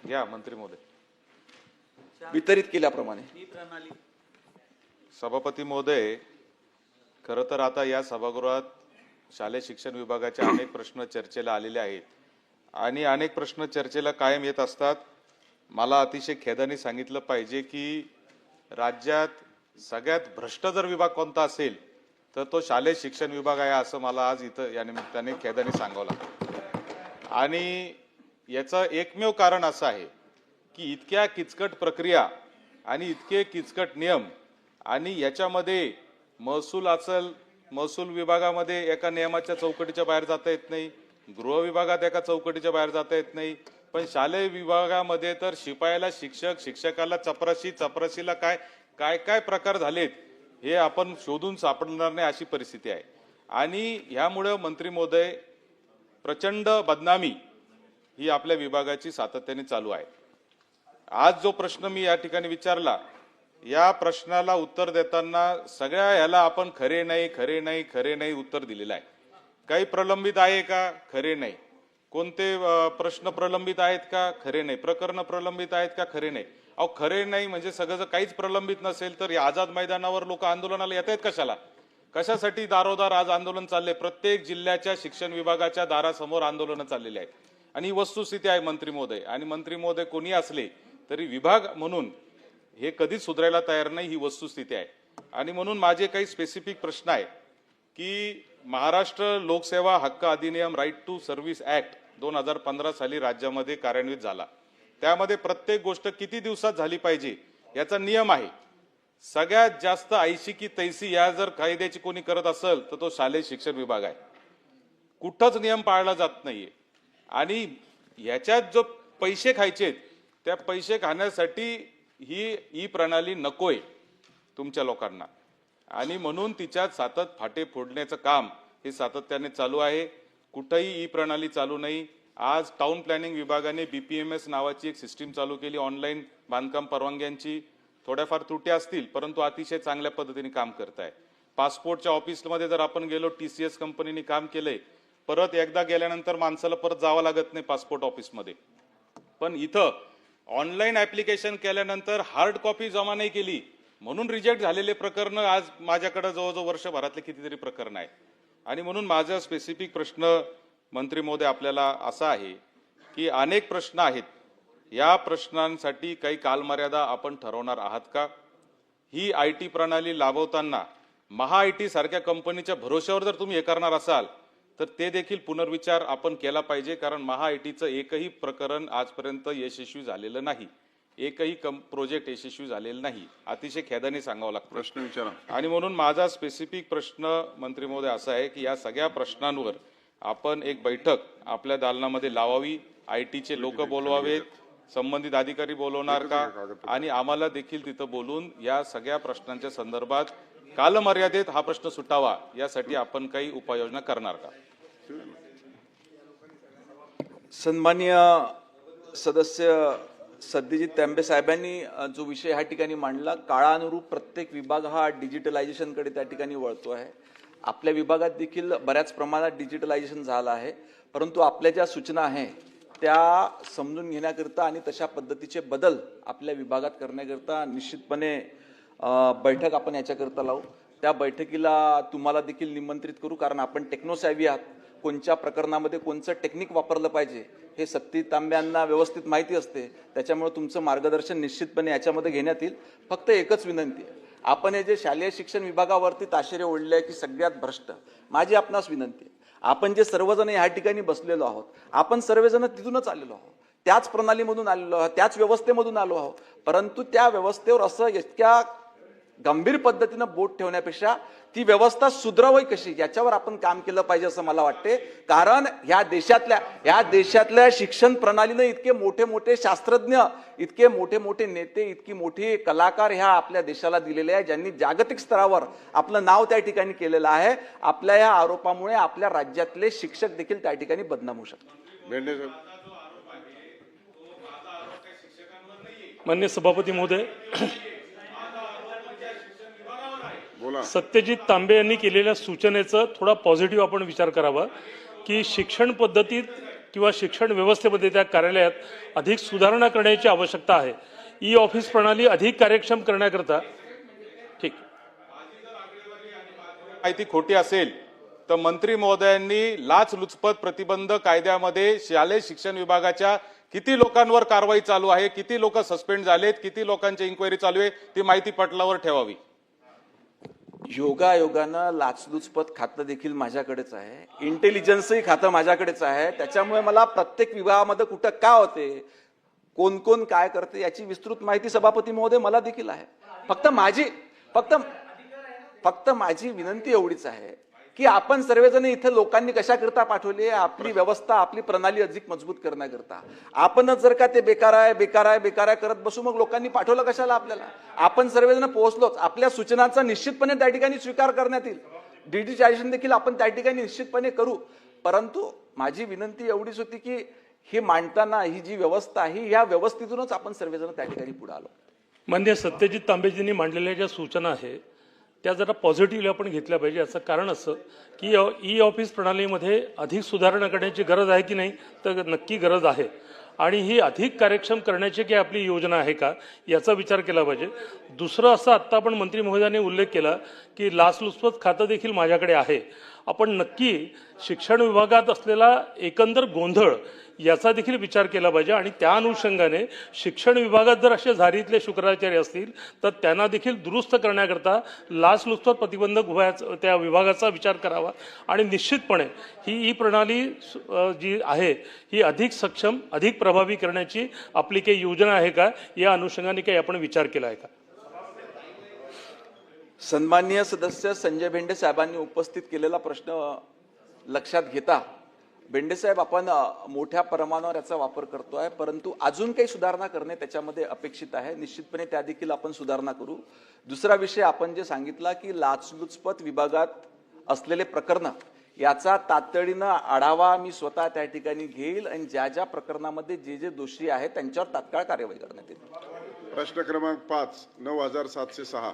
घ्या मंत्री महोदय वितरित केल्याप्रमाणे। सभापती महोदय, खरं तर आता या सभागृहात शालेय शिक्षण विभागाचे अनेक प्रश्न चर्चेला आलेले आहेत आणि अनेक प्रश्न चर्चेला कायम येत असतात। मला अतिशय खेदाने सांगितलं पाहिजे की राज्यात सगळ्यात भ्रष्ट जर विभाग कोणता असेल तर तो शालेय शिक्षण विभाग आहे, असं मला आज इथं या निमित्ताने खेदाने सांगावं लागतं। आणि याचं एकमेव कारण असं आहे की इतक्या किचकट प्रक्रिया आणि इतके किचकट नियम आणि याच्यामध्ये महसूल असेल, महसूल विभागामध्ये एका नियमाच्या चौकटीच्या बाहेर जाता येत नाही, गृह विभागात एका चौकटीच्या बाहेर जाता येत नाही, पण शालेय विभागामध्ये तर शिपायाला शिक्षक, शिक्षकाला चपराशी, चपराशीला काय काय काय प्रकार झालेत हे आपण शोधून सापडणार नाही अशी परिस्थिती आहे। आणि ह्यामुळे मंत्री महोदय प्रचंड बदनामी ही आपल्या विभागाची सातत्याने चालू आहे। आज जो प्रश्न मी या ठिकाणी विचारला, या प्रश्नाला उत्तर देताना सगळ्या ह्याला आपण खरे नाही खरे नाही खरे नाही उत्तर दिलेलं आहे। काही प्रलंबित आहे का? खरे नाही। कोणते प्रश्न प्रलंबित आहेत का? खरे नाही। प्रकरण प्रलंबित आहेत का? खरे नाही। अहो खरे नाही म्हणजे सगळं जर काहीच प्रलंबित नसेल तर या आझाद मैदानावर लोक आंदोलनाला येत आहेत कशाला? कशासाठी दारोदार आज आंदोलन चालले? प्रत्येक जिल्ह्याच्या शिक्षण विभागाच्या दारासमोर आंदोलन चाललेली आहेत आणि ही वस्तुस्थिती आहे मंत्री महोदय। आणि मंत्री महोदय कोणी असले तरी विभाग म्हणून हे कधीच सुधारायला तयार नाही, ही वस्तुस्थिती आहे। आणि म्हणून माझे काही स्पेसिफिक प्रश्न आहे की महाराष्ट्र लोकसेवा हक्क अधिनियम राईट टू सर्व्हिस ऍक्ट 2015 साली राज्यामध्ये कार्यान्वित झाला। त्यामध्ये प्रत्येक गोष्ट किती दिवसात झाली पाहिजे याचा नियम आहे। सगळ्यात जास्त ऐशी की तैसी या जर कायद्याची कोणी करत असेल तर तो शालेय शिक्षण विभाग आहे। कुठंच नियम पाळला जात नाहीये आणि याच्यात जो पैसे खायचे त्या पैसे खाण्यासाठी ही प्रणाली नकोय तुमच्या लोकांना आणि म्हणून तिच्यात सातत फाटे फोडण्याचं काम हे सातत्याने चालू आहे। कुठेही ही प्रणाली चालू नाही। आज टाउन प्लॅनिंग विभागाने BPMS नावाची एक सिस्टीम चालू केली ऑनलाईन बांधकाम परवानग्यांची। थोड्याफार त्रुटी असतील परंतु अतिशय चांगल्या पद्धतीने काम करत आहे। पासपोर्टच्या ऑफिसमध्ये जर आपण गेलो, TCS कंपनीने काम केलंय, परत एकदा गेल्यानंतर माणसाला परत जावं लागत नाही पासपोर्ट ऑफिसमध्ये। पण इथं ऑनलाईन ऍप्लिकेशन केल्यानंतर हार्ड कॉपी जमा नाही केली म्हणून रिजेक्ट झालेले प्रकरण आज माझ्याकडे जवळजवळ वर्षभरातले कितीतरी प्रकरण आहे। आणि म्हणून माझा स्पेसिफिक प्रश्न मंत्री महोदय आपल्याला असा आहे की अनेक प्रश्न आहेत, या प्रश्नांसाठी काही कालमर्यादा आपण ठरवणार आहात का? ही IT प्रणाली लाभवताना महाआयटी सारख्या कंपनीच्या भरोश्यावर जर तुम्ही हे करणार असाल तर ते देखील पुनर्विचार आपण केला पाहिजे, कारण महाआयटीचं एकही प्रकरण आजपर्यंत यशस्वी झालेलं नाही, एकही प्रोजेक्ट यशस्वी झालेला नाही। अतिशय खेदाने सांगावं लागतं। प्रश्न विचारा। आणि म्हणून माझा स्पेसिफिक प्रश्न मंत्री महोदय असा आहे की या सगळ्या प्रश्नांवर आपण एक बैठक आपल्या दालनामध्ये लावावी, ITचे लोक बोलवावेत, संबंधित अधिकारी बोलवणार का आणि आम्हाला देखील तिथं बोलून या सगळ्या प्रश्नांच्या संदर्भात कालमर्यादेत हा प्रश्न सुटावा यासाठी आपण काही उपाययोजना करणार का? सन्माननीय सदस्य सत्यजित तांबे साहेबांनी जो विषय ह्या ठिकाणी मांडला, काळानुरूप प्रत्येक विभाग हा डिजिटलायझेशनकडे त्या ठिकाणी वळतो आहे। आपल्या विभागात देखील बऱ्याच प्रमाणात डिजिटलायझेशन झालं आहे, परंतु आपल्या ज्या सूचना आहेत त्या समजून घेण्याकरता आणि तशा पद्धतीचे बदल आपल्या विभागात करण्याकरता निश्चितपणे बैठक आपण याच्याकरता लावू। त्या बैठकीला तुम्हाला देखील निमंत्रित करू, कारण आपण टेक्नोसॅव्ही आहात। कोणत्या प्रकरणामध्ये कोणचं टेक्निक वापरलं पाहिजे हे सत्यजित तांब्यांना व्यवस्थित माहिती असते, त्याच्यामुळे तुमचं मार्गदर्शन निश्चितपणे याच्यामध्ये घेण्यात येईल। फक्त एकच विनंती आहे, आपण हे जे शालेय शिक्षण विभागावरती ताशेरे ओढले आहे की सगळ्यात भ्रष्ट, माझी आपणास विनंती आहे, आपण जे सर्वजण ह्या ठिकाणी बसलेलो आहोत, आपण सर्वजण तिथूनच आलेलो आहोत, त्याच प्रणालीमधून आलेलो आहोत, त्याच व्यवस्थेमधून आलो आहोत, परंतु त्या व्यवस्थेवर असं इतक्या गंभीर पद्धतीनं बोट ठेवण्यापेक्षा ती व्यवस्था सुधरावी कशी याच्यावर आपण काम केलं पाहिजे असं मला वाटते। कारण ह्या देशातल्या शिक्षण प्रणालीनं इतके मोठे मोठे शास्त्रज्ञ, इतके मोठे मोठे नेते, इतकी मोठी कलाकार ह्या आपल्या देशाला दिलेले आहे, ज्यांनी जागतिक स्तरावर आपलं नाव त्या ठिकाणी केलेलं आहे। आपल्या या आरोपामुळे आपल्या राज्यातले शिक्षक देखील त्या ठिकाणी बदनाम होऊ शकतात। माननीय सभापती महोदय, बोला। सत्यजित तांबे यांनी केलेल्या सूचनेचा थोडा पॉझिटिव्ह आपण विचार करावा की शिक्षण पद्धतीत किंवा शिक्षण व्यवस्थेमध्ये त्या कार्यालयात अधिक सुधारणा करण्याची आवश्यकता आहे. ई ऑफिस प्रणाली अधिक कार्यक्षम करण्याकरता ठीक. माहिती खोटी असेल तर मंत्री महोदयांनी लाचलुचपत प्रतिबंध कायद्यामध्ये शालेय शिक्षण विभागाच्या किती लोकांवर कारवाई चालू आहे, किती लोक सस्पेंड झालेत, किती लोकांची इन्क्वायरी चालू आहे, ती माहिती पटलावर ठेवावी. योगायोगानं लाचलुचपत खातं देखील माझ्याकडेच आहे, इंटेलिजन्सही खातं माझ्याकडेच आहे. त्याच्यामुळे मला प्रत्येक विभागामध्ये कुठं का होते, कोण कोण काय करते याची विस्तृत माहिती सभापती महोदय मला देखील आहे. फक्त माझी विनंती एवढीच आहे की आपण सर्वजण इथे लोकांनी कशाकरता पाठवली, आपली व्यवस्था आपली प्रणाली अधिक मजबूत करण्याकरता. आपणच जर का ते बेकार आहे करत बसू, मग लोकांनी पाठवलं कशाला आपल्याला. आपण सर्वजण पोहोचलोच, आपल्या सूचनांचा निश्चितपणे त्या ठिकाणी स्वीकार करण्यात येईल. डिजिटायझेशन देखील आपण त्या ठिकाणी निश्चितपणे करू. परंतु माझी विनंती एवढीच होती की ही मांडताना ही जी व्यवस्था आहे या व्यवस्थेतूनच आपण सर्वजण त्या ठिकाणी पुढे आलो. मान्य सत्यजित तांबेजींनी मांडलेल्या ज्या सूचना आहेत त्या जरा पॉझिटिव्हली आपण घेतल्या पाहिजे. याचं कारण असं की ई ऑफिस प्रणालीमध्ये अधिक सुधारणा करण्याची गरज आहे की नाही, तर नक्की गरज आहे. आणि ही अधिक कार्यक्षम करण्याची की आपली योजना आहे का याचा विचार केला पाहिजे. दुसरं असं आत्ता आपण मंत्री महोदयांनी उल्लेख केला की लाचलुचपत खातं देखील माझ्याकडे आहे. आपण नक्की शिक्षण विभागात असलेला एकंदर गोंधळ याचा देखील विचार केला पाहिजे आणि त्या अनुषंगाने शिक्षण विभागात जर असे झारीतले शुक्राचार्य असतील तर त्यांना देखील दुरुस्त करण्याकरता लाचलुचपत प्रतिबंधक त्या विभागाचा विचार करावा. आणि निश्चितपणे ही ई प्रणाली जी आहे ही अधिक सक्षम अधिक प्रभावी करण्याची आपली काही योजना आहे का, या अनुषंगाने काही आपण विचार केला आहे का. सन्माननीय सदस्य संजय भेंडे साहेबांनी उपस्थित केलेला प्रश्न लक्षात घेता, भेंडे साहेब, आपण मोठ्या प्रमाणावर याचा वापर करतोय, परंतु अजून काही सुधारणा करणे त्याच्यामध्ये अपेक्षित आहे. निश्चितपणे त्या देखील आपण सुधारणा करू. दुसरा विषय आपण जे सांगितला की लाचलुचपत विभागात असलेले प्रकरण याचा तातडीनं आढावा मी स्वतः त्या ठिकाणी घेईल आणि ज्या ज्या प्रकरणामध्ये जे दोषी आहेत त्यांच्यावर तात्काळ कार्यवाही करण्यात येईल. प्रश्न क्रमांक 5, 9706.